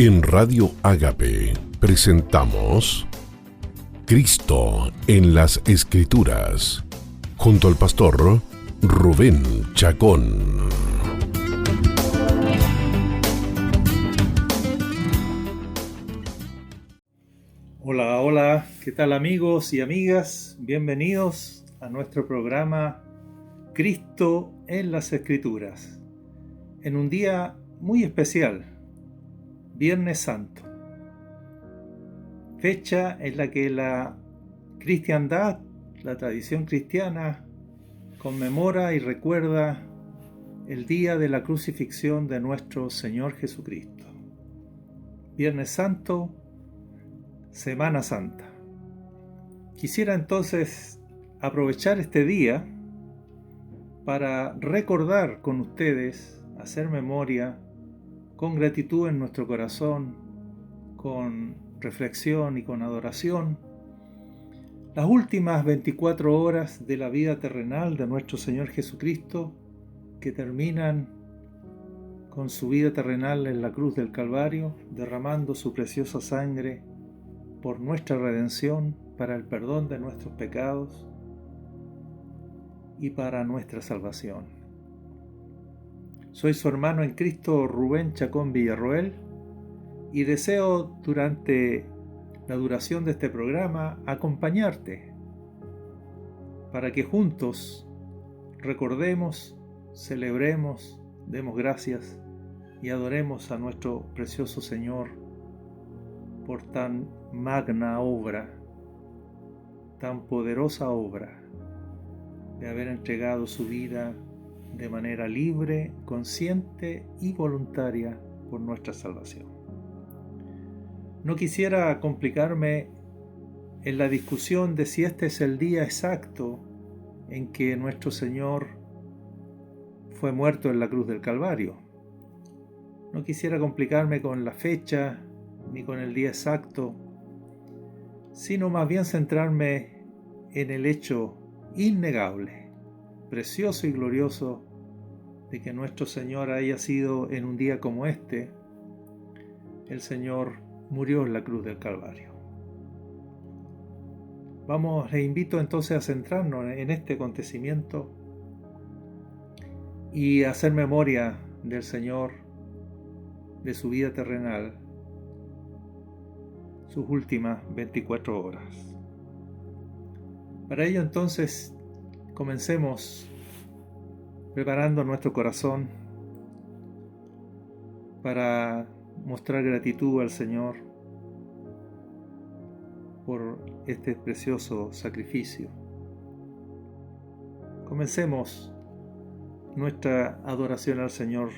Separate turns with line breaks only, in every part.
En Radio Ágape presentamos Cristo en las Escrituras, junto al pastor Rubén Chacón.
Hola, ¿qué tal amigos y amigas? Bienvenidos a nuestro programa Cristo en las Escrituras, en un día muy especial, Viernes Santo, fecha en la que la cristiandad, la tradición cristiana, conmemora y recuerda el día de la crucifixión de nuestro Señor Jesucristo. Viernes Santo, Semana Santa. Quisiera entonces aprovechar este día para recordar con ustedes, hacer memoria, con gratitud en nuestro corazón, con reflexión y con adoración, las últimas 24 horas de la vida terrenal de nuestro Señor Jesucristo, que terminan con su vida terrenal en la cruz del Calvario, derramando su preciosa sangre por nuestra redención, para el perdón de nuestros pecados y para nuestra salvación. Soy su hermano en Cristo, Rubén Chacón Villarroel, y deseo durante la duración de este programa acompañarte para que juntos recordemos, celebremos, demos gracias y adoremos a nuestro precioso Señor por tan magna obra, tan poderosa obra de haber entregado su vida de manera libre, consciente y voluntaria por nuestra salvación. No quisiera complicarme en la discusión de si este es el día exacto en que nuestro Señor fue muerto en la cruz del Calvario. No quisiera complicarme con la fecha ni con el día exacto, sino más bien centrarme en el hecho innegable, precioso y glorioso de que nuestro Señor haya sido en un día como este. El Señor murió en la cruz del Calvario. Les invito entonces a centrarnos en este acontecimiento y a hacer memoria del Señor, de su vida terrenal, sus últimas 24 horas. Para ello entonces comencemos preparando nuestro corazón para mostrar gratitud al Señor por este precioso sacrificio. Comencemos nuestra adoración al Señor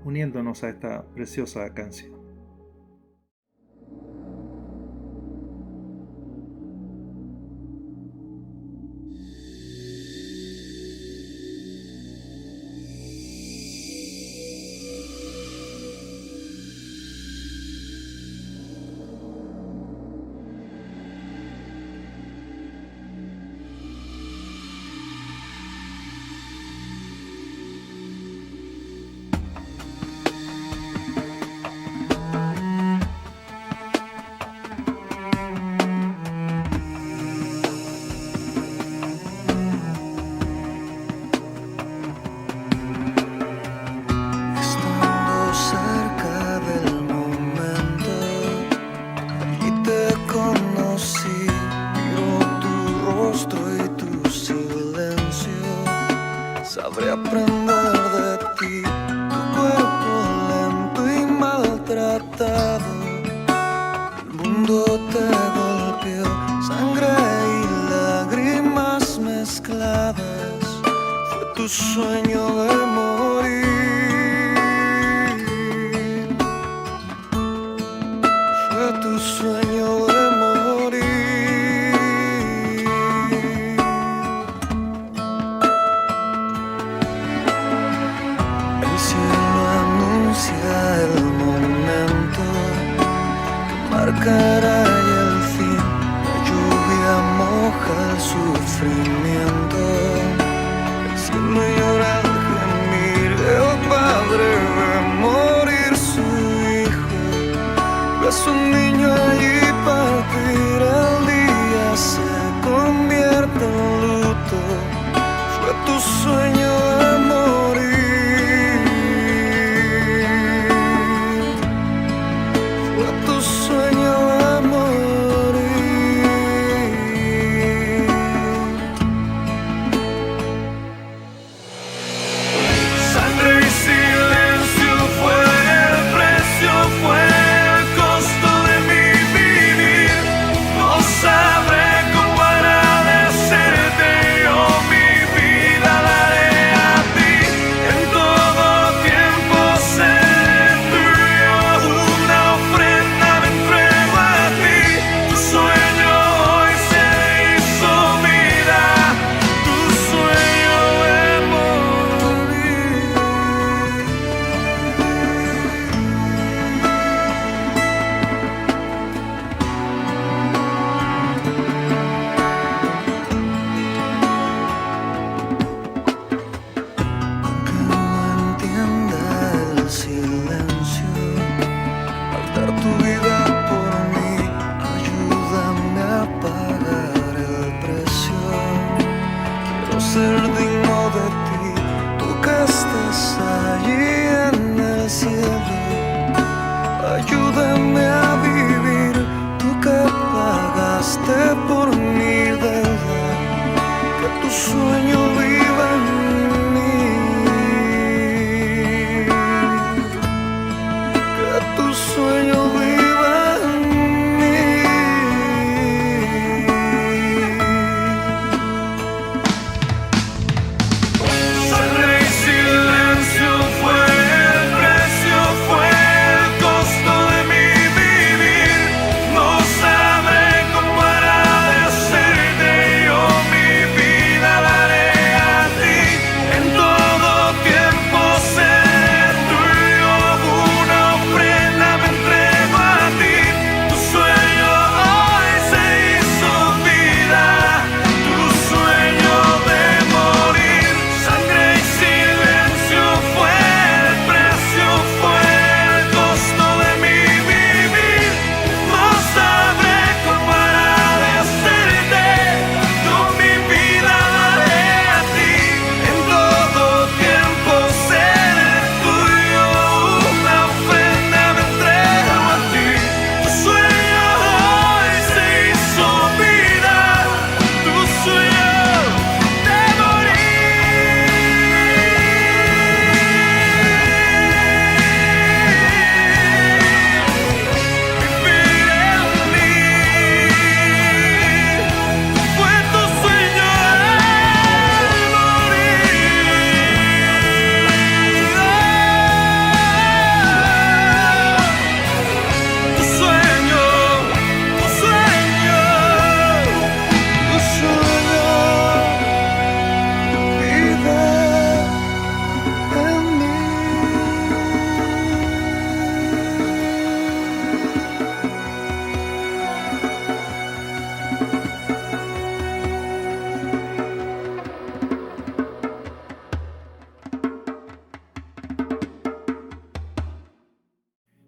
uniéndonos a esta preciosa canción.
Sabré aprender de ti, tu cuerpo lento y maltratado. El mundo te golpeó, sangre y lágrimas mezcladas. Fue tu sueño de morir. Fue tu sueño de morir. El momento que marcará el fin, la lluvia moja el sufrimiento, el cielo llora al gemir, el padre ve morir su hijo.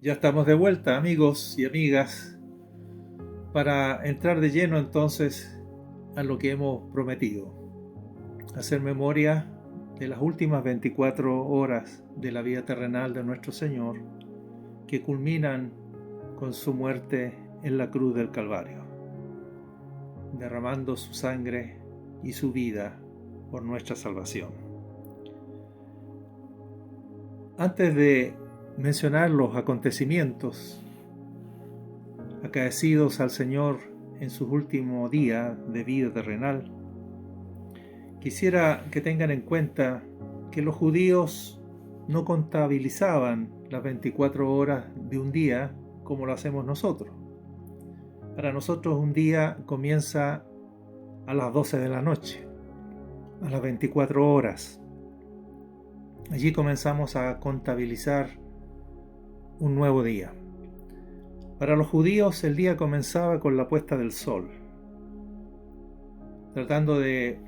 Ya estamos de vuelta, amigos y amigas, para entrar de lleno entonces a lo que hemos prometido, hacer memoria de las últimas 24 horas de la vida terrenal de nuestro Señor, que culminan con su muerte en la cruz del Calvario, derramando su sangre y su vida por nuestra salvación. Antes de mencionar los acontecimientos acaecidos al Señor en sus últimos días de vida terrenal, quisiera que tengan en cuenta que los judíos no contabilizaban las 24 horas de un día como lo hacemos nosotros. Para nosotros un día comienza a las 12 de la noche, a las 24 horas. Allí comenzamos a contabilizar un nuevo día. Para los judíos el día comenzaba con la puesta del sol. Tratando de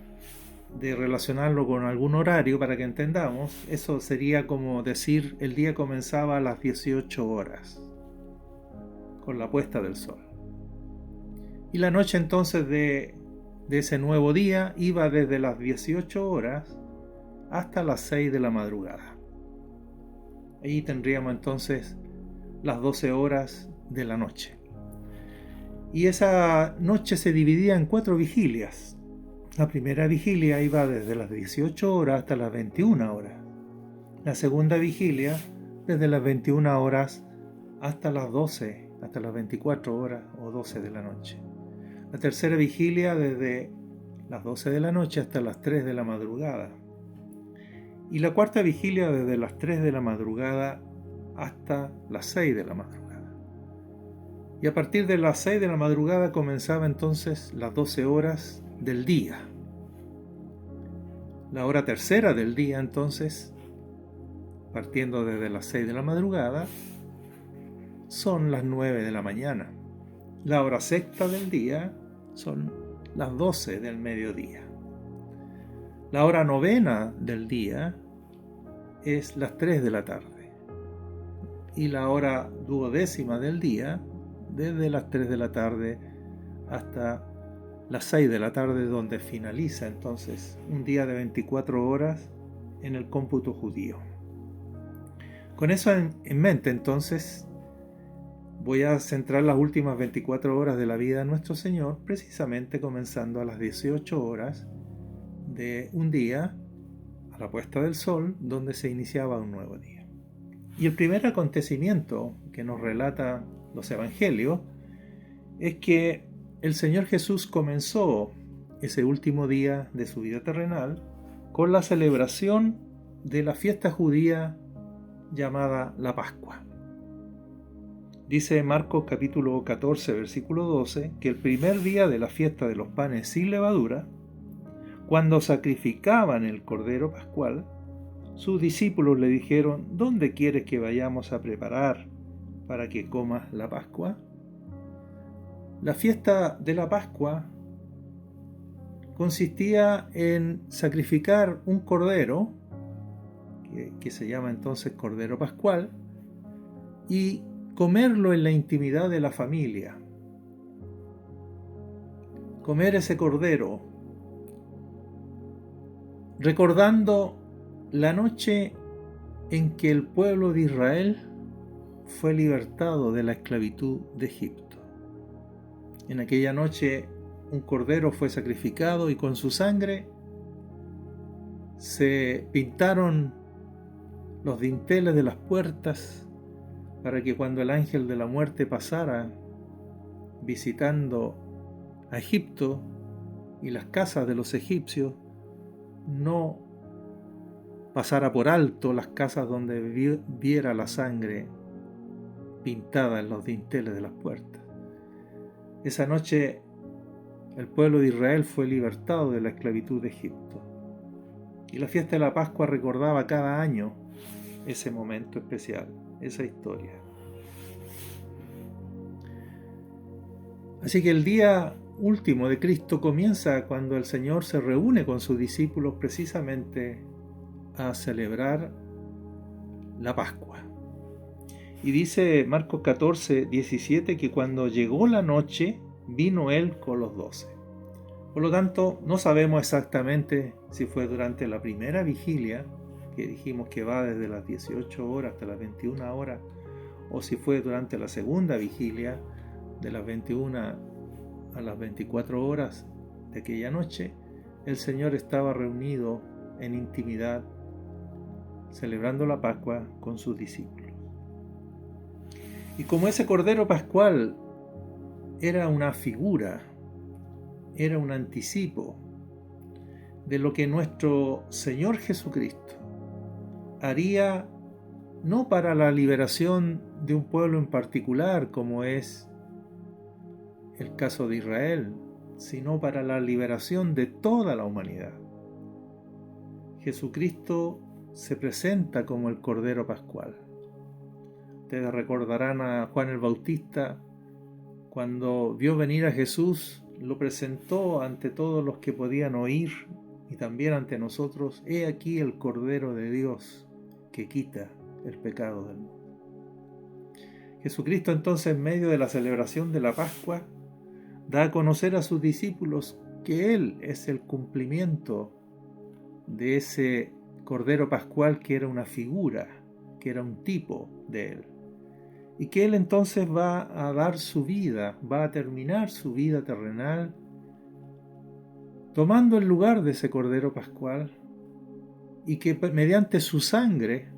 relacionarlo con algún horario para que entendamos, eso sería como decir el día comenzaba a las 18 horas, con la puesta del sol. Y la noche entonces de ese nuevo día iba desde las 18 horas hasta las 6 de la madrugada. Ahí tendríamos entonces las 12 horas de la noche. Y esa noche se dividía en 4 vigilias. La primera vigilia iba desde las 18 horas hasta las 21 horas. La segunda vigilia desde las 21 horas hasta las 12, hasta las 24 horas o 12 de la noche. La tercera vigilia desde las 12 de la noche hasta las 3 de la madrugada. Y la cuarta vigilia desde las 3 de la madrugada hasta las 6 de la madrugada. Y a partir de las 6 de la madrugada comenzaba entonces las 12 horas del día. La hora tercera del día entonces, partiendo desde las 6 de la madrugada, son las 9 de la mañana. La hora sexta del día son las 12 del mediodía. La hora novena del día es las 3 de la tarde. Y la hora duodécima del día, desde las 3 de la tarde hasta las 6 de la tarde, donde finaliza entonces un día de 24 horas en el cómputo judío. Con eso en mente entonces, voy a centrar las últimas 24 horas de la vida de nuestro Señor, precisamente comenzando a las 18 horas de un día, a la puesta del sol, donde se iniciaba un nuevo día. Y el primer acontecimiento que nos relata los evangelios es que el Señor Jesús comenzó ese último día de su vida terrenal con la celebración de la fiesta judía llamada la Pascua. Dice Marcos capítulo 14, versículo 12, que el primer día de la fiesta de los panes sin levadura, cuando sacrificaban el cordero pascual, sus discípulos le dijeron: ¿Dónde quieres que vayamos a preparar para que comas la Pascua? La fiesta de la Pascua consistía en sacrificar un cordero, que se llama entonces cordero pascual, y comerlo en la intimidad de la familia. Comer ese cordero, recordando la noche en que el pueblo de Israel fue libertado de la esclavitud de Egipto. En aquella noche un cordero fue sacrificado y con su sangre se pintaron los dinteles de las puertas para que cuando el ángel de la muerte pasara visitando a Egipto y las casas de los egipcios, no pasara por alto las casas donde viera la sangre pintada en los dinteles de las puertas. Esa noche el pueblo de Israel fue libertado de la esclavitud de Egipto. Y la fiesta de la Pascua recordaba cada año ese momento especial, esa historia. Así que el día último de Cristo comienza cuando el Señor se reúne con sus discípulos precisamente a celebrar la Pascua. Y dice Marcos 14, 17 que cuando llegó la noche, vino él con los 12. Por lo tanto, no sabemos exactamente si fue durante la primera vigilia, que dijimos que va desde las 18 horas hasta las 21 horas, o si fue durante la segunda vigilia, de las 21 a las 24 horas de aquella noche. El Señor estaba reunido en intimidad, celebrando la Pascua con sus discípulos. Y como ese Cordero Pascual era una figura, era un anticipo de lo que nuestro Señor Jesucristo haría, no para la liberación de un pueblo en particular, como es el caso de Israel, sino para la liberación de toda la humanidad. Jesucristo se presenta como el Cordero Pascual. Ustedes recordarán a Juan el Bautista, cuando vio venir a Jesús, lo presentó ante todos los que podían oír y también ante nosotros. He aquí el Cordero de Dios que quita el pecado del mundo. Jesucristo entonces, en medio de la celebración de la Pascua, da a conocer a sus discípulos que Él es el cumplimiento de ese Cordero Pascual que era una figura, que era un tipo de Él. Y que Él entonces va a dar su vida, va a terminar su vida terrenal, tomando el lugar de ese Cordero Pascual, y que mediante su sangre,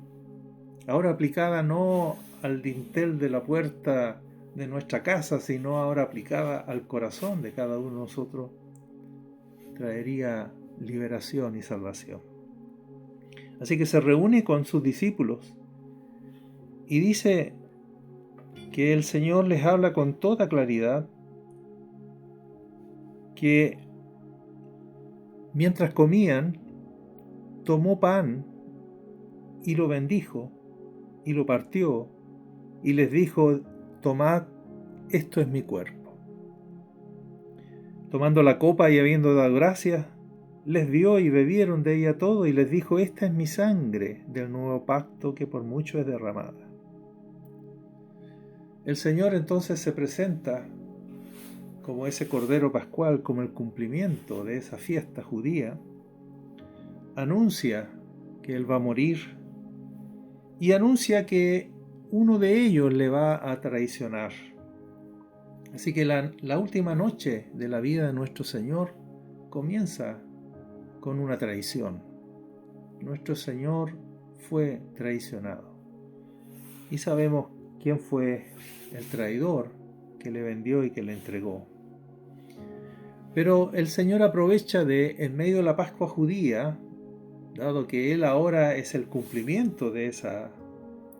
ahora aplicada no al dintel de la puerta de nuestra casa, sino ahora aplicada al corazón de cada uno de nosotros, traería liberación y salvación. Así que se reúne con sus discípulos y dice que el Señor les habla con toda claridad, que mientras comían, tomó pan y lo bendijo y lo partió y les dijo: tomad, esto es mi cuerpo. Tomando la copa y habiendo dado gracias, les dio y bebieron de ella todo, y les dijo: esta es mi sangre del nuevo pacto que por mucho es derramada. El Señor entonces se presenta como ese Cordero Pascual, como el cumplimiento de esa fiesta judía, anuncia que Él va a morir y anuncia que uno de ellos le va a traicionar. Así que la última noche de la vida de nuestro Señor comienza con una traición. Nuestro Señor fue traicionado. Y sabemos quién fue el traidor que le vendió y que le entregó. Pero el Señor aprovecha en medio de la Pascua judía, dado que Él ahora es el cumplimiento de esa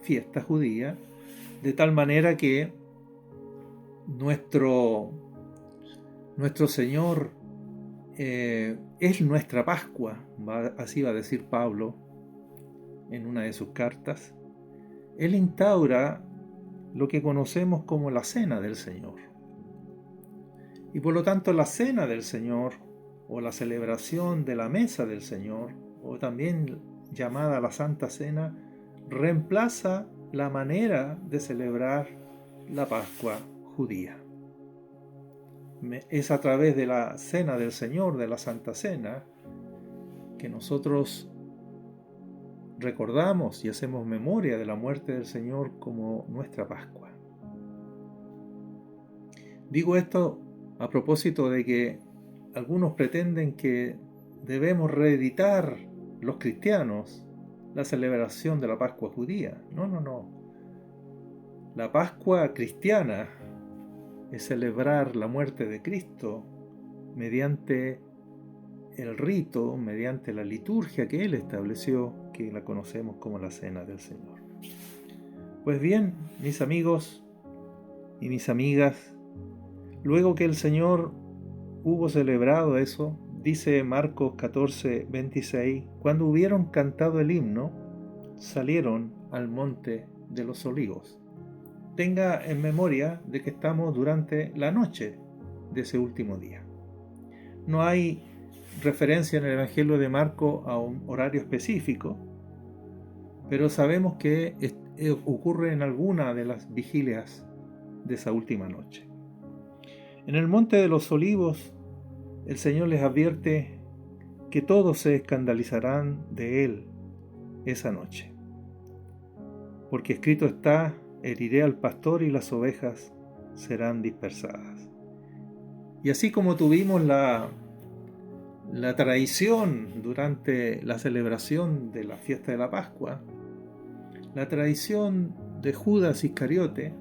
fiesta judía, de tal manera que nuestro Señor es nuestra Pascua, así va a decir Pablo en una de sus cartas. Él instaura lo que conocemos como la Cena del Señor. Y por lo tanto la Cena del Señor, o la celebración de la Mesa del Señor, o también llamada la Santa Cena, reemplaza la manera de celebrar la Pascua judía. Es a través de la Cena del Señor, de la Santa Cena, que nosotros recordamos y hacemos memoria de la muerte del Señor como nuestra Pascua. Digo esto a propósito de que algunos pretenden que debemos reeditar los cristianos la celebración de la Pascua judía. No. La Pascua cristiana es celebrar la muerte de Cristo mediante el rito, mediante la liturgia que Él estableció, que la conocemos como la Cena del Señor. Pues bien, mis amigos y mis amigas, luego que el Señor hubo celebrado eso, dice Marcos 14, 26, cuando hubieron cantado el himno, salieron al monte de los olivos. Tenga en memoria de que estamos durante la noche de ese último día. No hay referencia en el Evangelio de Marcos a un horario específico, pero sabemos que ocurre en alguna de las vigilias de esa última noche. En el Monte de los Olivos, el Señor les advierte que todos se escandalizarán de Él esa noche. Porque escrito está: heriré al pastor y las ovejas serán dispersadas. Y así como tuvimos la traición durante la celebración de la fiesta de la Pascua, la traición de Judas Iscariote,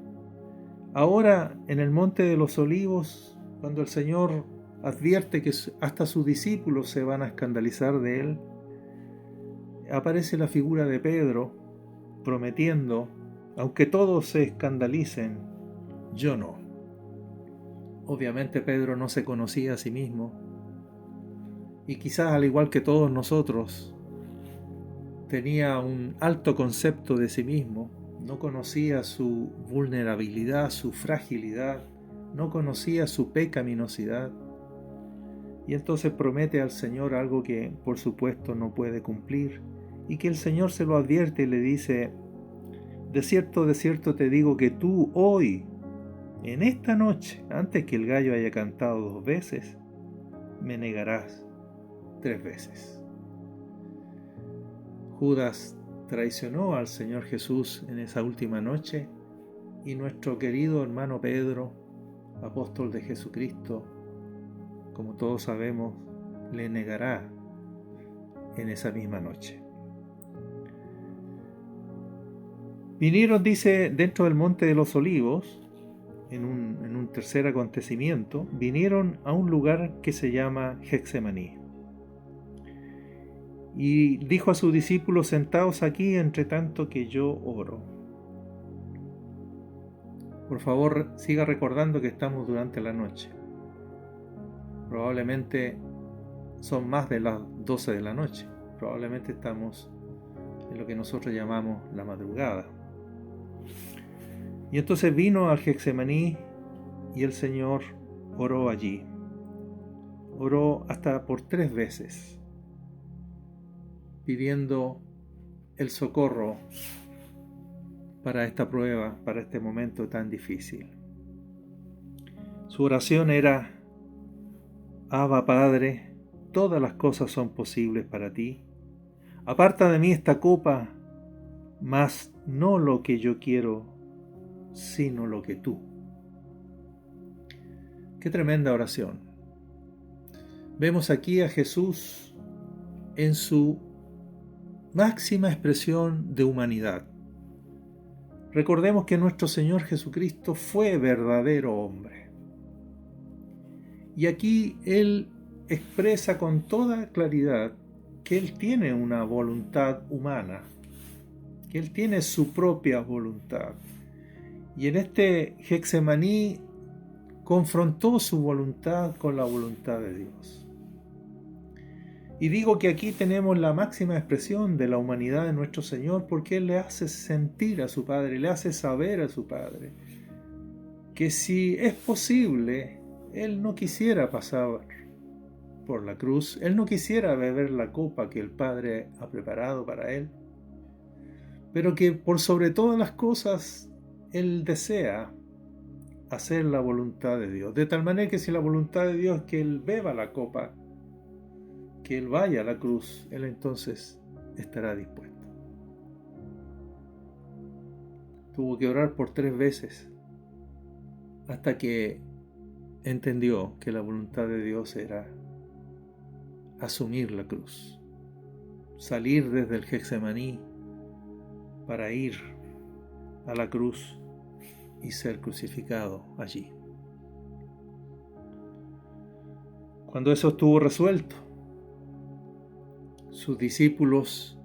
ahora en el Monte de los Olivos, cuando el Señor advierte que hasta sus discípulos se van a escandalizar de Él, aparece la figura de Pedro prometiendo: aunque todos se escandalicen, yo no. Obviamente Pedro no se conocía a sí mismo, y quizás al igual que todos nosotros, tenía un alto concepto de sí mismo, no conocía su vulnerabilidad, su fragilidad, no conocía su pecaminosidad, y entonces promete al Señor algo que por supuesto no puede cumplir, y que el Señor se lo advierte y le dice: de cierto te digo que tú hoy, en esta noche, antes que el gallo haya cantado 2 veces, me negarás 3 veces. Judas traicionó al Señor Jesús en esa última noche, y nuestro querido hermano Pedro, apóstol de Jesucristo, como todos sabemos, le negará en esa misma noche. Vinieron, dice, dentro del Monte de los Olivos, en un tercer acontecimiento, vinieron a un lugar que se llama Getsemaní. Y dijo a sus discípulos: sentaos aquí entre tanto que yo oro. Por favor, siga recordando que estamos durante la noche. Probablemente son más de las 12 de la noche. Probablemente estamos en lo que nosotros llamamos la madrugada. Y entonces vino al Getsemaní y el Señor oró allí. Oró hasta por 3 veces, pidiendo el socorro para esta prueba, para este momento tan difícil. Su oración era: Abba Padre, todas las cosas son posibles para ti. Aparta de mí esta copa, mas no lo que yo quiero, sino lo que tú. Qué tremenda oración. Vemos aquí a Jesús en su máxima expresión de humanidad. Recordemos que nuestro Señor Jesucristo fue verdadero hombre. Y aquí Él expresa con toda claridad que Él tiene una voluntad humana, que Él tiene su propia voluntad. Y en este Getsemaní confrontó su voluntad con la voluntad de Dios. Y digo que aquí tenemos la máxima expresión de la humanidad de nuestro Señor, porque Él le hace sentir a su Padre, le hace saber a su Padre que si es posible, Él no quisiera pasar por la cruz, Él no quisiera beber la copa que el Padre ha preparado para Él, pero que por sobre todas las cosas Él desea hacer la voluntad de Dios, de tal manera que si la voluntad de Dios es que Él beba la copa, que Él vaya a la cruz, Él entonces estará dispuesto. Tuvo que orar por 3 veces hasta que entendió que la voluntad de Dios era asumir la cruz, salir desde el Getsemaní para ir a la cruz y ser crucificado allí. Cuando eso estuvo resuelto, sus discípulos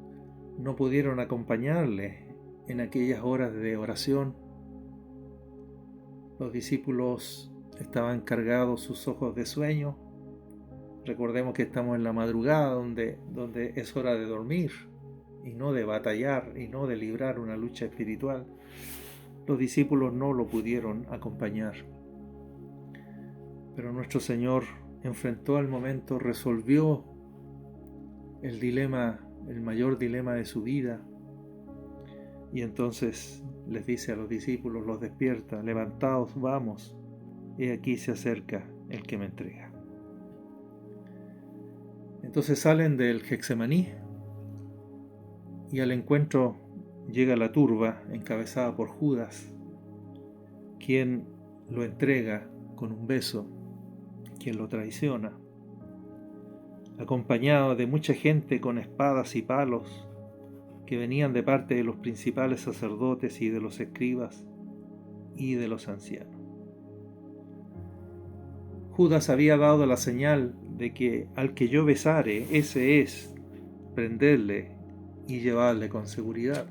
no pudieron acompañarle en aquellas horas de oración. Los discípulos estaban cargados sus ojos de sueño. Recordemos que estamos en la madrugada donde es hora de dormir y no de batallar y no de librar una lucha espiritual. Los discípulos no lo pudieron acompañar. Pero nuestro Señor enfrentó al momento, resolvió el dilema, el mayor dilema de su vida, Y entonces les dice a los discípulos, los despierta: levantaos, vamos, he aquí se acerca el que me entrega. Entonces salen del Getsemaní y al encuentro llega la turba encabezada por Judas, quien lo entrega con un beso, quien lo traiciona, acompañado de mucha gente con espadas y palos que venían de parte de los principales sacerdotes y de los escribas y de los ancianos. Judas había dado la señal de que al que yo besare, ese es, prenderle y llevarle con seguridad.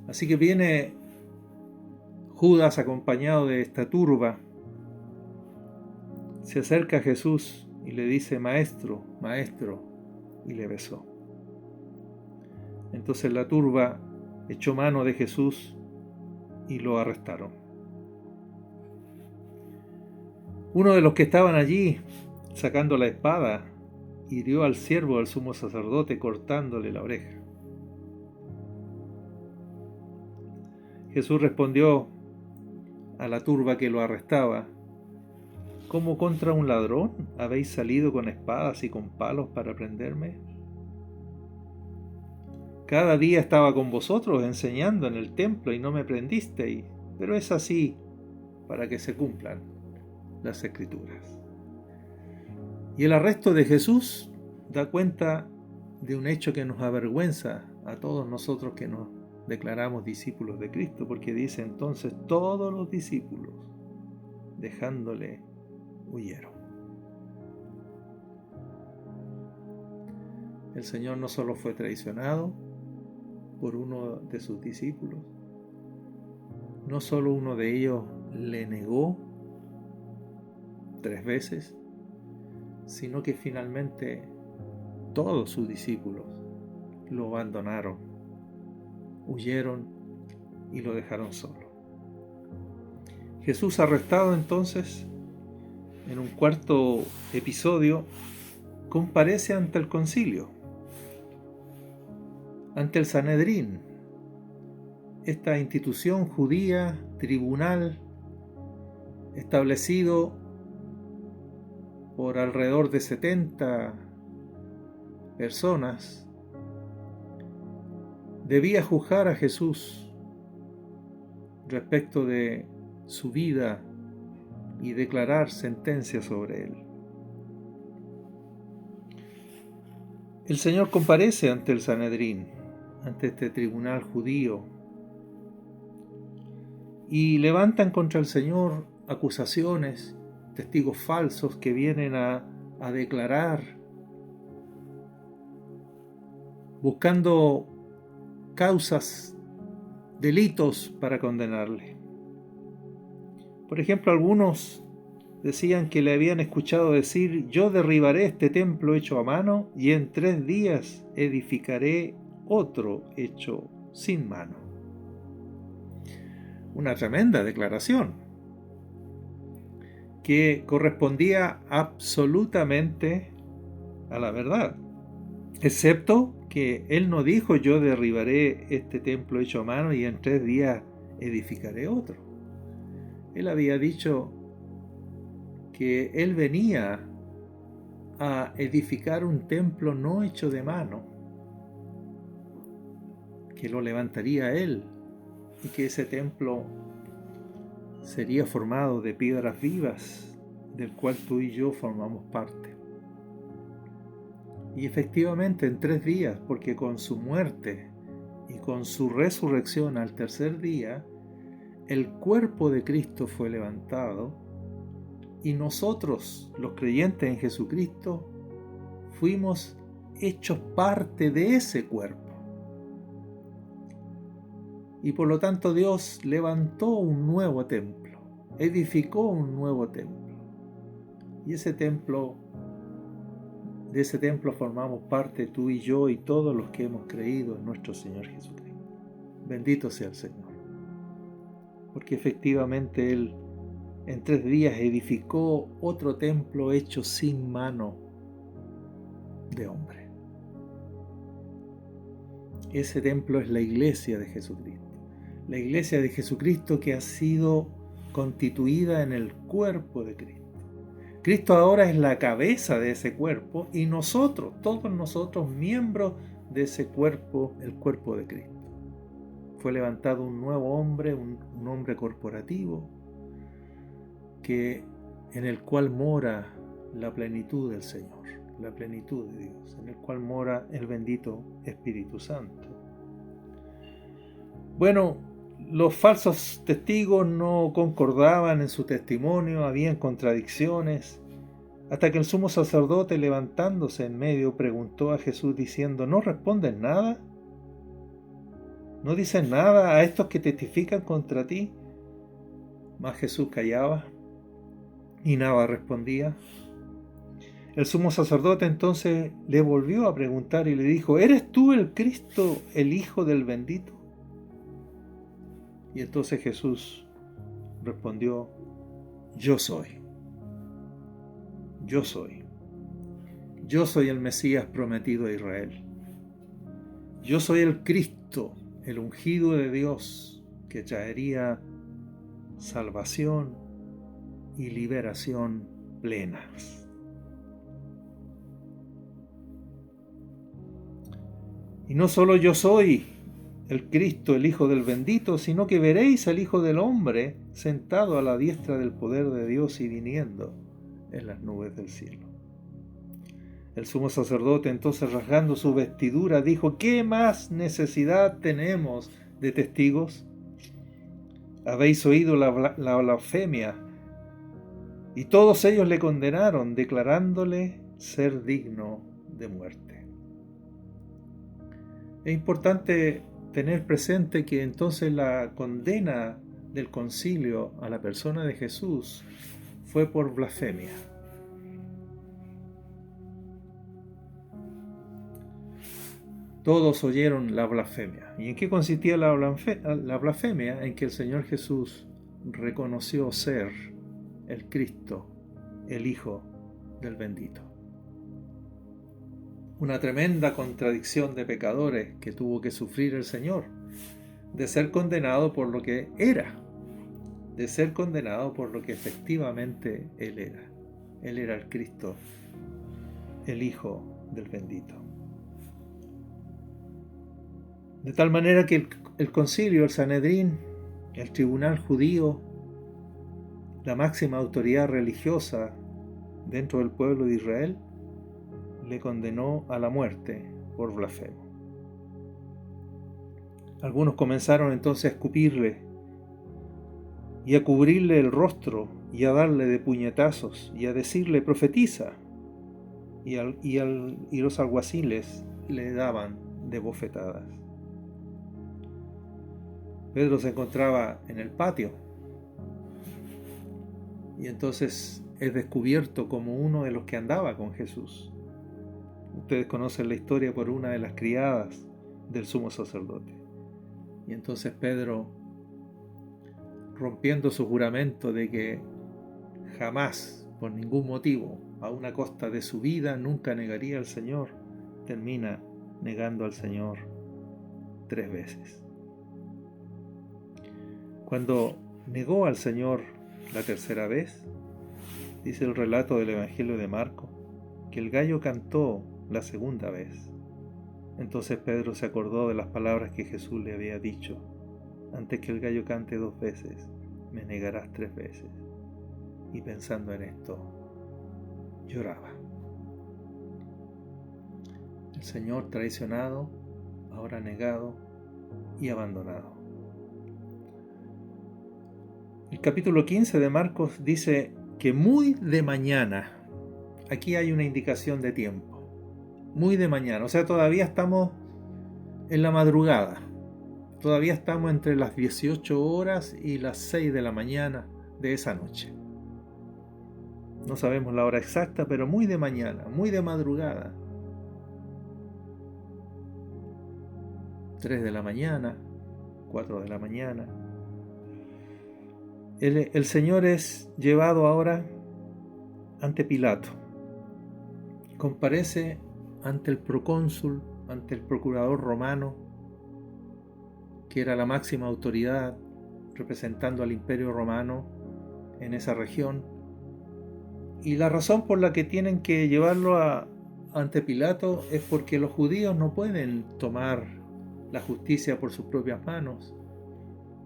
Así que viene Judas acompañado de esta turba, se acerca a Jesús y le dice: maestro, maestro, y le besó. Entonces la turba echó mano de Jesús y lo arrestaron. Uno de los que estaban allí, sacando la espada, hirió al siervo del sumo sacerdote cortándole la oreja. Jesús respondió a la turba que lo arrestaba: ¿cómo contra un ladrón habéis salido con espadas y con palos para prenderme? Cada día estaba con vosotros enseñando en el templo y no me prendisteis, pero es así para que se cumplan las Escrituras. Y el arresto de Jesús da cuenta de un hecho que nos avergüenza a todos nosotros que nos declaramos discípulos de Cristo, porque dice: entonces todos los discípulos, dejándole, huyeron. El Señor no solo fue traicionado por uno de sus discípulos, no solo uno de ellos le negó 3 veces, sino que finalmente todos sus discípulos lo abandonaron, huyeron y lo dejaron solo. Jesús, arrestado entonces, en un cuarto episodio, comparece ante el concilio, ante el Sanedrín, esta institución judía, tribunal, establecido por alrededor de 70 personas, debía juzgar a Jesús respecto de su vida y declarar sentencia sobre él. El Señor comparece ante el Sanedrín, ante este tribunal judío, y levantan contra el Señor acusaciones, testigos falsos que vienen a declarar, buscando causas, delitos para condenarle. Por ejemplo, algunos decían que le habían escuchado decir: yo derribaré este templo hecho a mano y en 3 días edificaré otro hecho sin mano. Una tremenda declaración que correspondía absolutamente a la verdad, excepto que él no dijo: yo derribaré este templo hecho a mano y en 3 días edificaré otro. Él había dicho que él venía a edificar un templo no hecho de mano, que lo levantaría él y que ese templo sería formado de piedras vivas, del cual tú y yo formamos parte. Y efectivamente en 3 días, porque con su muerte y con su resurrección al tercer día, el cuerpo de Cristo fue levantado y nosotros, los creyentes en Jesucristo, fuimos hechos parte de ese cuerpo. Y por lo tanto Dios levantó un nuevo templo, edificó un nuevo templo. Y ese templo, de ese templo formamos parte tú y yo y todos los que hemos creído en nuestro Señor Jesucristo. Bendito sea el Señor. Porque efectivamente Él en 3 días edificó otro templo hecho sin mano de hombre. Ese templo es la iglesia de Jesucristo. La iglesia de Jesucristo que ha sido constituida en el cuerpo de Cristo. Cristo ahora es la cabeza de ese cuerpo y nosotros, todos nosotros, miembros de ese cuerpo, el cuerpo de Cristo. Fue levantado un nuevo hombre, un hombre corporativo, en el cual mora la plenitud del Señor, la plenitud de Dios, en el cual mora el bendito Espíritu Santo. Bueno, los falsos testigos no concordaban en su testimonio, habían contradicciones, hasta que el sumo sacerdote, levantándose en medio, preguntó a Jesús diciendo: ¿No responden nada? ¿No dicen nada a estos que testifican contra ti? Mas Jesús callaba y nada respondía. El sumo sacerdote entonces le volvió a preguntar y le dijo: ¿Eres tú el Cristo, el Hijo del bendito? Y entonces Jesús respondió: Yo soy. Yo soy. Yo soy el Mesías prometido a Israel. Yo soy el Cristo, el ungido de Dios, que traería salvación y liberación plenas. Y no solo yo soy el Cristo, el Hijo del bendito, sino que veréis al Hijo del hombre sentado a la diestra del poder de Dios y viniendo en las nubes del cielo. El sumo sacerdote entonces, rasgando su vestidura, dijo: ¿Qué más necesidad tenemos de testigos? Habéis oído la blasfemia. Y todos ellos le condenaron, declarándole ser digno de muerte. Es importante tener presente que entonces la condena del concilio a la persona de Jesús fue por blasfemia. Todos oyeron la blasfemia. ¿Y en qué consistía la blasfemia? En que el Señor Jesús reconoció ser el Cristo, el Hijo del bendito. Una tremenda contradicción de pecadores que tuvo que sufrir el Señor, de ser condenado por lo que era, de ser condenado por lo que efectivamente Él era. Él era el Cristo, el Hijo del bendito. De tal manera que el concilio, el Sanedrín, el tribunal judío, la máxima autoridad religiosa dentro del pueblo de Israel, le condenó a la muerte por blasfemo. Algunos comenzaron entonces a escupirle y a cubrirle el rostro y a darle de puñetazos y a decirle: profetiza. Y los alguaciles le daban de bofetadas. Pedro se encontraba en el patio y entonces es descubierto como uno de los que andaba con Jesús. Ustedes conocen la historia por una de las criadas del sumo sacerdote. Y entonces Pedro, rompiendo su juramento de que jamás, por ningún motivo, aun a costa de su vida, nunca negaría al Señor, termina negando al Señor 3 veces. Cuando negó al Señor la tercera vez, dice el relato del Evangelio de Marcos, que el gallo cantó la segunda vez. Entonces Pedro se acordó de las palabras que Jesús le había dicho: antes que el gallo cante 2 veces, me negarás 3 veces. Y pensando en esto, lloraba. El Señor traicionado, ahora negado y abandonado. El capítulo 15 de Marcos dice que muy de mañana, aquí hay una indicación de tiempo, muy de mañana, o sea, todavía estamos en la madrugada, todavía estamos entre las 18 horas y las 6 de la mañana de esa noche. No sabemos la hora exacta, pero muy de mañana, muy de madrugada. 3 de la mañana, 4 de la mañana. El Señor es llevado ahora ante Pilato. Comparece ante el procónsul, ante el procurador romano, que era la máxima autoridad representando al Imperio Romano en esa región. Y la razón por la que tienen que llevarlo ante Pilato es porque los judíos no pueden tomar la justicia por sus propias manos.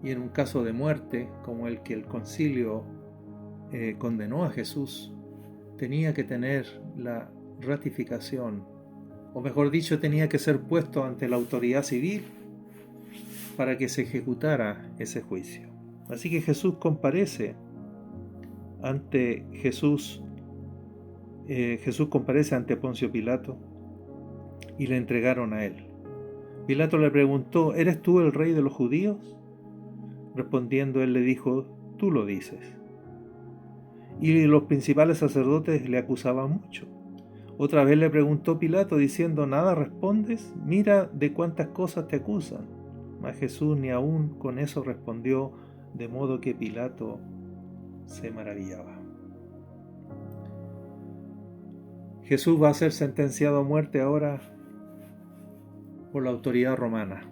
Y en un caso de muerte, como el que el concilio condenó a Jesús, tenía que tener la ratificación, o mejor dicho, tenía que ser puesto ante la autoridad civil para que se ejecutara ese juicio. Así que Jesús comparece ante Jesús comparece ante Poncio Pilato y le entregaron a él. Pilato le preguntó: ¿eres tú el rey de los judíos? Respondiendo, él le dijo: tú lo dices. Y los principales sacerdotes le acusaban mucho. Otra vez le preguntó Pilato diciendo: ¿nada respondes? Mira de cuántas cosas te acusan. Mas Jesús ni aún con eso respondió, de modo que Pilato se maravillaba. Jesús va a ser sentenciado a muerte ahora por la autoridad romana.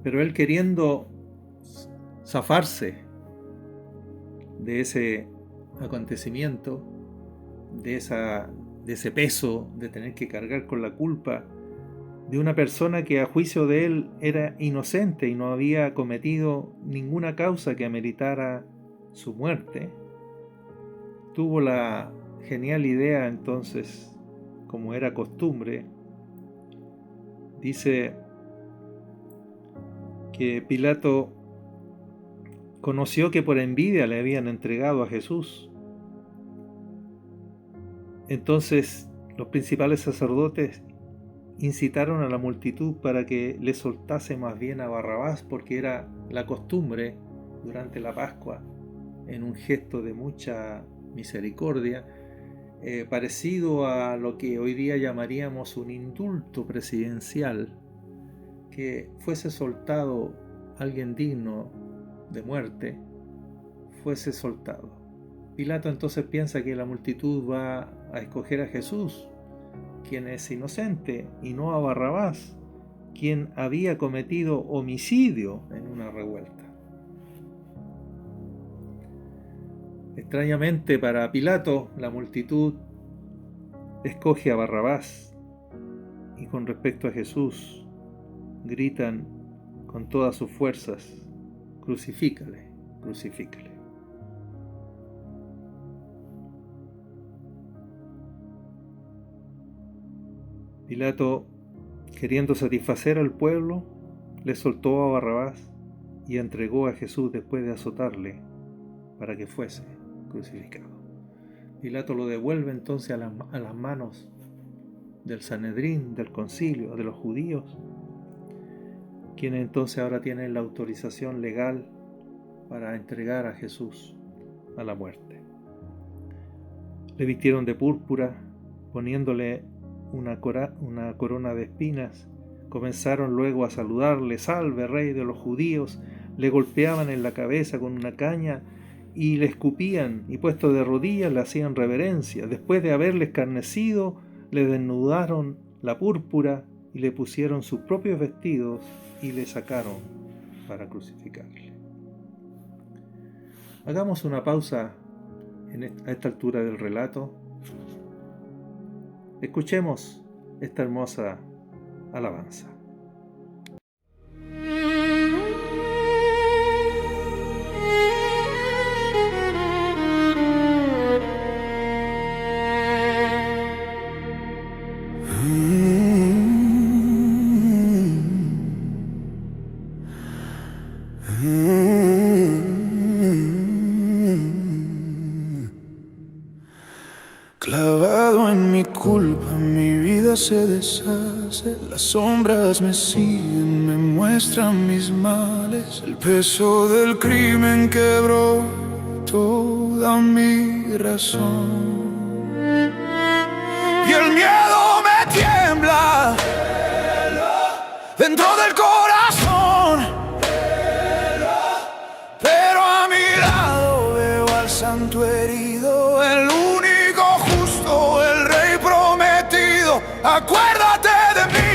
Pero él, queriendo zafarse de ese acontecimiento, de ese peso de tener que cargar con la culpa de una persona que a juicio de él era inocente y no había cometido ninguna causa que ameritara su muerte, tuvo la genial idea entonces, como era costumbre, dice que Pilato conoció que por envidia le habían entregado a Jesús. Entonces los principales sacerdotes incitaron a la multitud para que le soltase más bien a Barrabás, porque era la costumbre durante la Pascua, en un gesto de mucha misericordia, parecido a lo que hoy día llamaríamos un indulto presidencial, que fuese soltado alguien digno de muerte, fuese soltado. Pilato entonces piensa que la multitud va a escoger a Jesús, quien es inocente, y no a Barrabás, quien había cometido homicidio en una revuelta. Extrañamente para Pilato, la multitud escoge a Barrabás, y con respecto a Jesús, gritan con todas sus fuerzas: crucifícale, crucifícale. Pilato, queriendo satisfacer al pueblo, le soltó a Barrabás y entregó a Jesús después de azotarle para que fuese crucificado. Pilato lo devuelve entonces a las manos del Sanedrín, del concilio, de los judíos, quienes entonces ahora tienen la autorización legal para entregar a Jesús a la muerte. Le vistieron de púrpura, poniéndole una corona de espinas. Comenzaron luego a saludarle: salve, rey de los judíos. Le golpeaban en la cabeza con una caña y le escupían, y puesto de rodillas le hacían reverencia. Después de haberle escarnecido, le desnudaron la púrpura y le pusieron sus propios vestidos y le sacaron para crucificarle. Hagamos una pausa a esta altura del relato. Escuchemos esta hermosa alabanza.
Clavado en mi culpa, mi vida se deshace. Las sombras me siguen, me muestran mis males. El peso del crimen quebró toda mi razón. Y el miedo me tiembla dentro del corazón. Pero a mi lado veo al santo herido, el único justo, el rey prometido. Acuérdate de mí.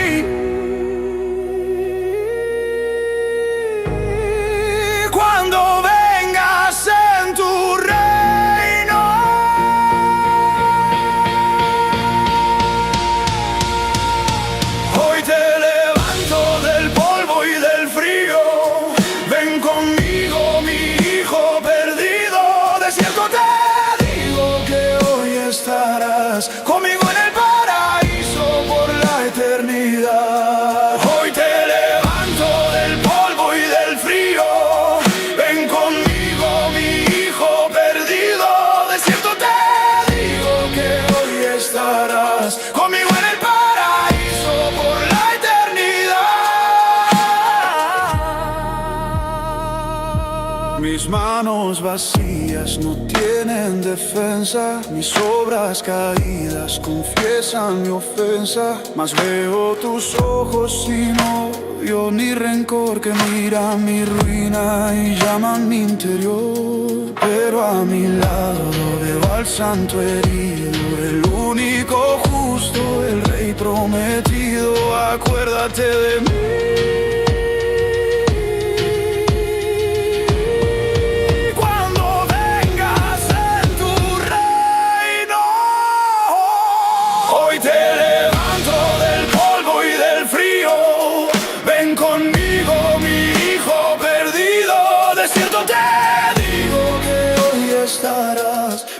Mis manos vacías no tienen defensa, mis obras caídas confiesan mi ofensa. Mas veo tus ojos sin odio ni rencor que miran mi ruina y llaman mi interior. Pero a mi lado veo al santo herido, el único justo, el rey prometido. Acuérdate de mí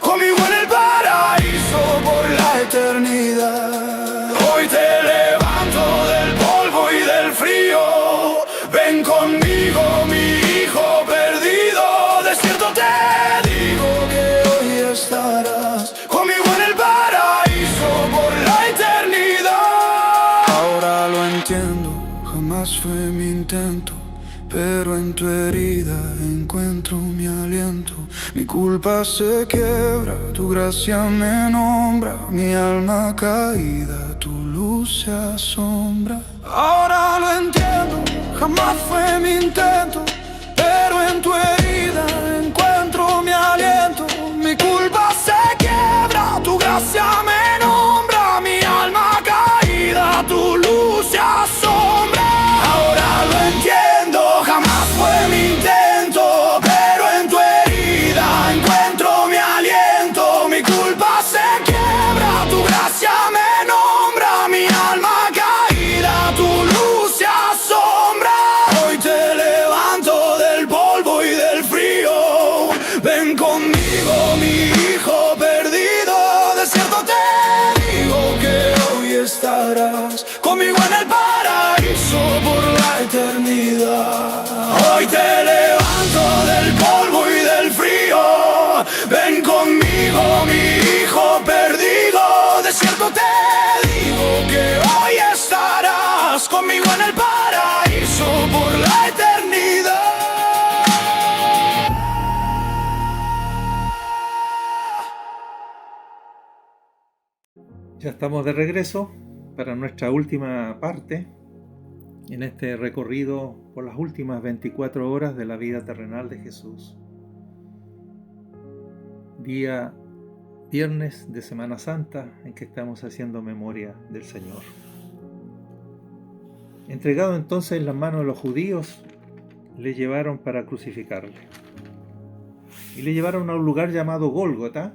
conmigo en el paraíso por la eternidad. Hoy te levanto del polvo y del frío. Ven conmigo, mi hijo perdido. De cierto te digo que hoy estarás conmigo en el paraíso por la eternidad. Ahora lo entiendo, jamás fue mi intento, pero en tu herida encuentro mi aliento. Mi culpa se quiebra, tu gracia me nombra. Mi alma caída, tu luz se asombra. Ahora lo entiendo, jamás fue mi intento, pero en tu herida encuentro mi aliento. Mi culpa se quiebra, tu gracia me nombra. Mi alma caída, tu luz se asombra. Ahora lo entiendo, jamás fue mi intento, pero en tu herida encuentro mi aliento. Mi culpa se quiebra, tu gracia me nombra. Mi alma caída, tu luz se asombra. Hoy te levanto del polvo y del frío. Ven conmigo, mi hijo perdido. De cierto te digo que hoy estarás conmigo en el paraíso por la eternidad. Hoy te levanto del polvo y del frío. Ven conmigo, mi hijo perdido. De cierto te digo que hoy estarás conmigo en el paraíso por la eternidad.
Ya estamos de regreso para nuestra última parte en este recorrido por las últimas 24 horas de la vida terrenal de Jesús. Día viernes de Semana Santa en que estamos haciendo memoria del Señor. Entregado entonces en las manos de los judíos, le llevaron para crucificarle. Y le llevaron a un lugar llamado Gólgota,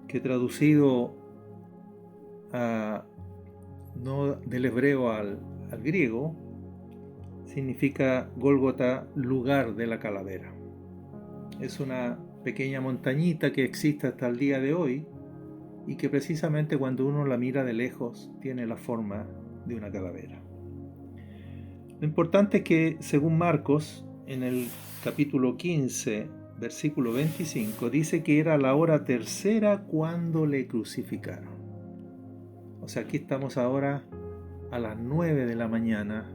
que traducido no del hebreo al griego, significa Gólgota, lugar de la calavera. Es una pequeña montañita que existe hasta el día de hoy y que precisamente cuando uno la mira de lejos tiene la forma de una calavera. Lo importante es que, según Marcos, en el capítulo 15, versículo 25, dice que era la hora tercera cuando le crucificaron. O sea, aquí estamos ahora a las 9 de la mañana,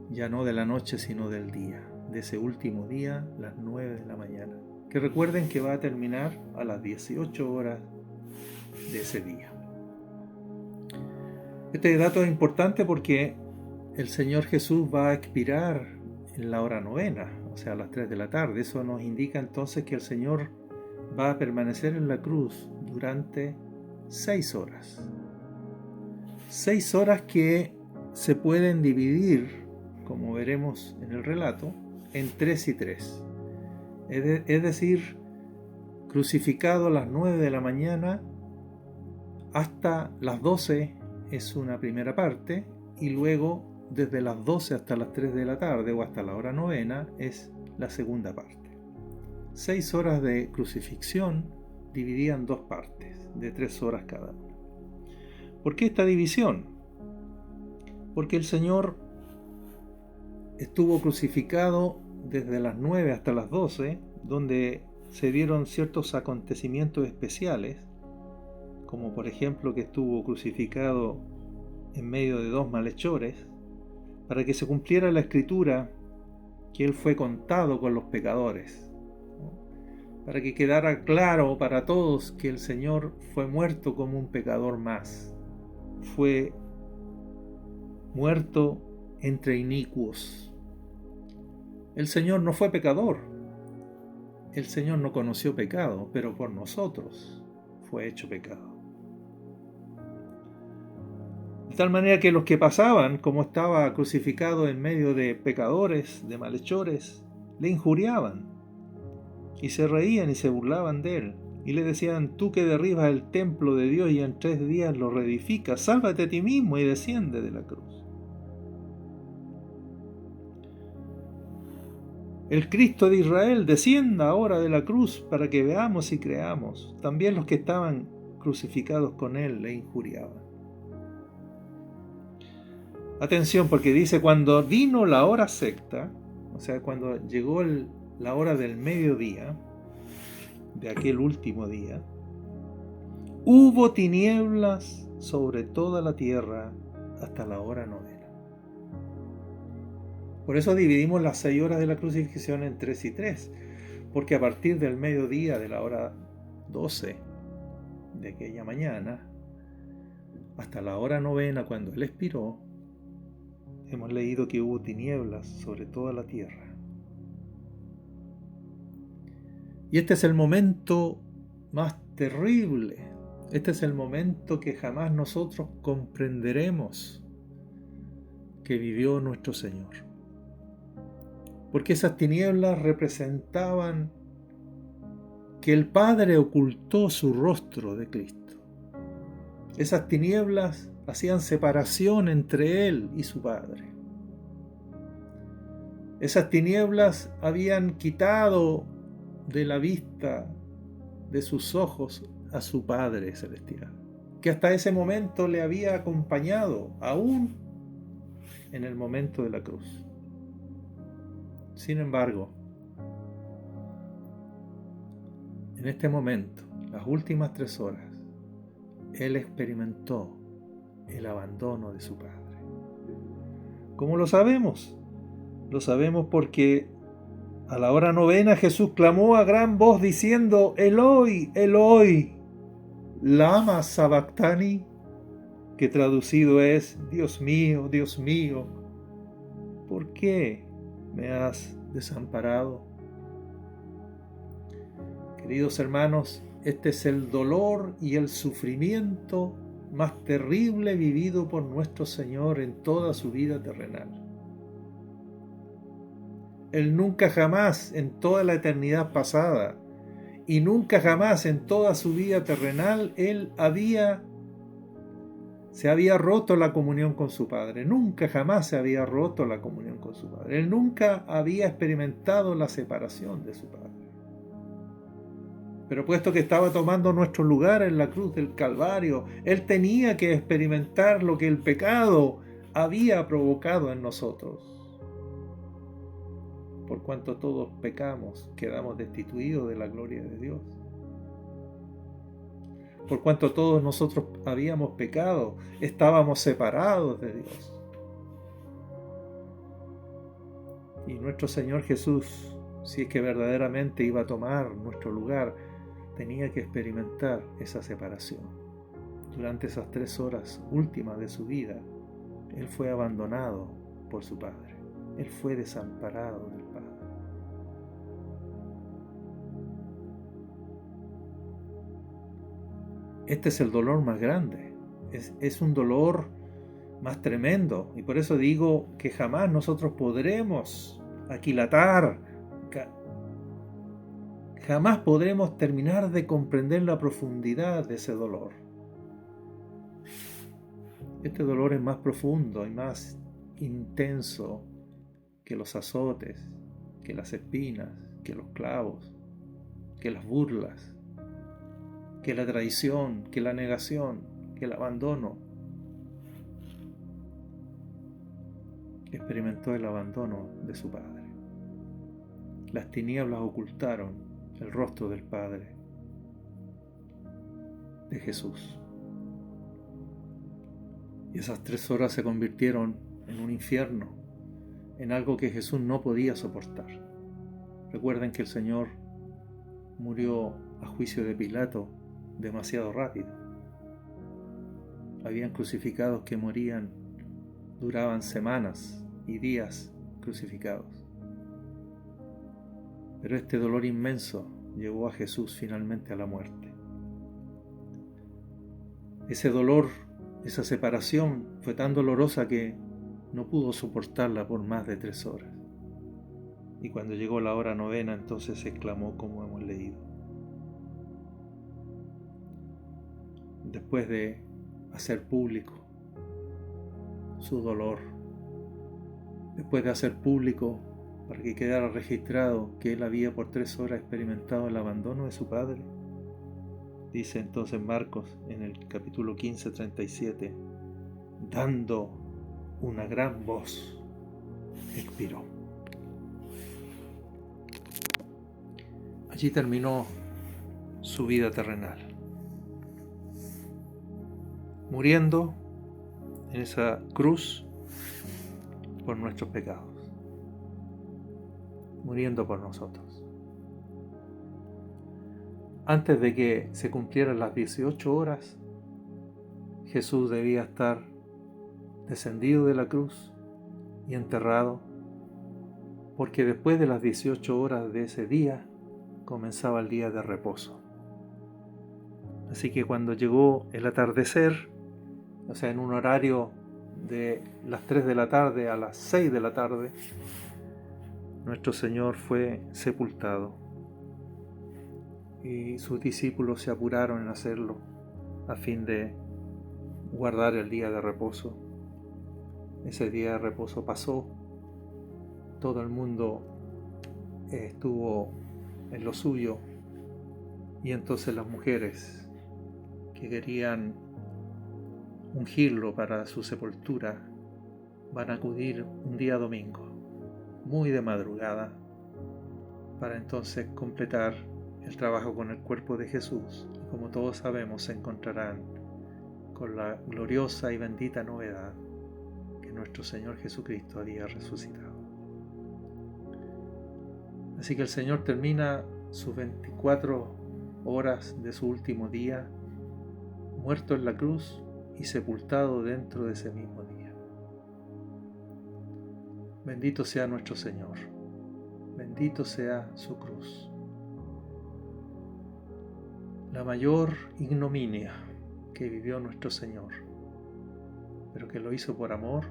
ya no de la noche, sino del día, de ese último día, las 9 de la mañana. Que recuerden que va a terminar a las 18 horas de ese día. Este dato es importante porque el Señor Jesús va a expirar en la hora novena, o sea, a las 3 de la tarde. Eso nos indica entonces que el Señor va a permanecer en la cruz durante 6 horas. 6 horas que se pueden dividir, como veremos en el relato, en 3 y 3. Es decir, crucificado a las 9 de la mañana hasta las 12 es una primera parte, y luego desde las 12 hasta las 3 de la tarde o hasta la hora novena es la segunda parte. 6 horas de crucifixión divididas en 2 partes, de 3 horas cada una. ¿Por qué esta división? Porque el Señor estuvo crucificado desde las 9 hasta las 12, donde se dieron ciertos acontecimientos especiales, como por ejemplo que estuvo crucificado en medio de 2 malhechores, para que se cumpliera la escritura que Él fue contado con los pecadores, para que quedara claro para todos que el Señor fue muerto como un pecador más, fue muerto entre inicuos. El Señor no fue pecador, el Señor no conoció pecado, pero por nosotros fue hecho pecado. De tal manera que los que pasaban, como estaba crucificado en medio de pecadores, de malhechores, le injuriaban y se reían y se burlaban de él y le decían: tú que derribas el templo de Dios y en 3 días lo reedificas, sálvate a ti mismo y desciende de la cruz. El Cristo de Israel descienda ahora de la cruz para que veamos y creamos. También los que estaban crucificados con él le injuriaban. Atención, porque dice: cuando vino la hora sexta, o sea, cuando llegó la hora del mediodía, de aquel último día, hubo tinieblas sobre toda la tierra hasta la hora novena. Por eso dividimos las 6 horas de la crucifixión en 3 y 3, porque a partir del mediodía de la hora 12 de aquella mañana hasta la hora novena, cuando él expiró, hemos leído que hubo tinieblas sobre toda la tierra. Y este es el momento más terrible, este es el momento que jamás nosotros comprenderemos que vivió nuestro Señor. Porque esas tinieblas representaban que el Padre ocultó su rostro de Cristo. Esas tinieblas hacían separación entre Él y su Padre. Esas tinieblas habían quitado de la vista de sus ojos a su Padre celestial, que hasta ese momento le había acompañado, aún en el momento de la cruz. Sin embargo, en este momento, las últimas 3 horas, Él experimentó el abandono de su Padre. ¿Cómo lo sabemos? Lo sabemos porque a la hora novena Jesús clamó a gran voz diciendo: Eloi, Eloi, lama sabactani, que traducido es: Dios mío, ¿por qué me has desamparado? Queridos hermanos, este es el dolor y el sufrimiento más terrible vivido por nuestro Señor en toda su vida terrenal. Él nunca jamás en toda la eternidad pasada y nunca jamás en toda su vida terrenal se había roto la comunión con su Padre. Nunca jamás se había roto la comunión con su Padre. Él nunca había experimentado la separación de su Padre. Pero puesto que estaba tomando nuestro lugar en la cruz del Calvario, Él tenía que experimentar lo que el pecado había provocado en nosotros. Por cuanto todos pecamos, quedamos destituidos de la gloria de Dios. Por cuanto todos nosotros habíamos pecado, estábamos separados de Dios. Y nuestro Señor Jesús, si es que verdaderamente iba a tomar nuestro lugar, tenía que experimentar esa separación. Durante esas 3 horas últimas de su vida, Él fue abandonado por su Padre. Él fue desamparado del Padre. Este es el dolor más grande, es un dolor más tremendo, y por eso digo que jamás nosotros podremos aquilatar, jamás podremos terminar de comprender la profundidad de ese dolor. Este dolor es más profundo y más intenso que los azotes, que las espinas, que los clavos, que las burlas, que la traición, que la negación, que el abandono. Experimentó el abandono de su Padre. Las tinieblas ocultaron el rostro del Padre, de Jesús. Y esas 3 horas se convirtieron en un infierno, en algo que Jesús no podía soportar. Recuerden que el Señor murió a juicio de Pilato demasiado rápido. Habían crucificados que morían, duraban semanas y días crucificados. Pero este dolor inmenso llevó a Jesús finalmente a la muerte. Ese dolor, esa separación fue tan dolorosa que no pudo soportarla por más de 3 horas. Y cuando llegó la hora 9, entonces exclamó, como hemos leído. Después de hacer público su dolor, después de hacer público para que quedara registrado que él había por 3 horas experimentado el abandono de su padre, dice entonces Marcos en el capítulo 15, 37, dando una gran voz, expiró. Allí terminó su vida terrenal, muriendo en esa cruz por nuestros pecados, muriendo por nosotros. Antes de que se cumplieran las 18 horas, Jesús debía estar descendido de la cruz y enterrado, porque después de las 18 horas de ese día comenzaba el día de reposo. Así que cuando llegó el atardecer, o sea, en un horario de las 3 de la tarde a las 6 de la tarde, nuestro Señor fue sepultado y sus discípulos se apuraron en hacerlo a fin de guardar el día de reposo. Ese día de reposo pasó, todo el mundo estuvo en lo suyo, y entonces las mujeres que querían ungirlo para su sepultura van a acudir un día domingo, muy de madrugada, para entonces completar el trabajo con el cuerpo de Jesús, y como todos sabemos se encontrarán con la gloriosa y bendita novedad que nuestro Señor Jesucristo había resucitado. Así que el Señor termina sus 24 horas de su último día, muerto en la cruz y sepultado dentro de ese mismo día. Bendito sea nuestro Señor, bendito sea su cruz. La mayor ignominia que vivió nuestro Señor, pero que lo hizo por amor,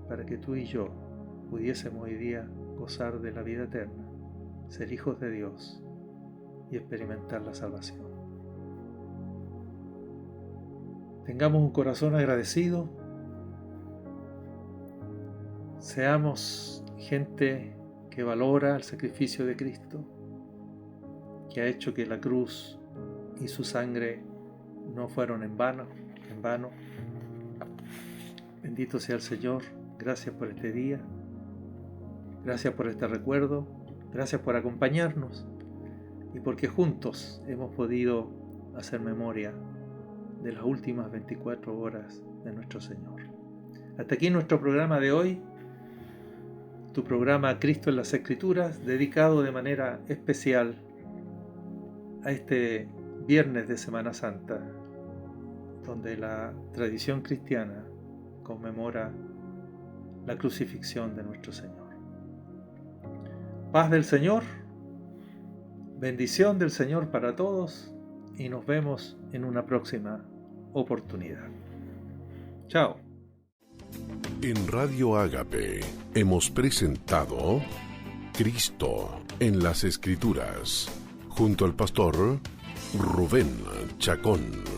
para que tú y yo pudiésemos hoy día gozar de la vida eterna, ser hijos de Dios y experimentar la salvación. Tengamos un corazón agradecido, seamos gente que valora el sacrificio de Cristo, que ha hecho que la cruz y su sangre no fueron en vano. Bendito sea el Señor, gracias por este día, gracias por este recuerdo, gracias por acompañarnos y porque juntos hemos podido hacer memoria de las últimas 24 horas de nuestro Señor. Hasta aquí nuestro programa de hoy, tu programa Cristo en las Escrituras, dedicado de manera especial a este viernes de Semana Santa, donde la tradición cristiana conmemora la crucifixión de nuestro Señor. Paz del Señor, bendición del Señor para todos y nos vemos en una próxima oportunidad. Chao.
En Radio Ágape hemos presentado Cristo en las Escrituras, junto al pastor Rubén Chacón.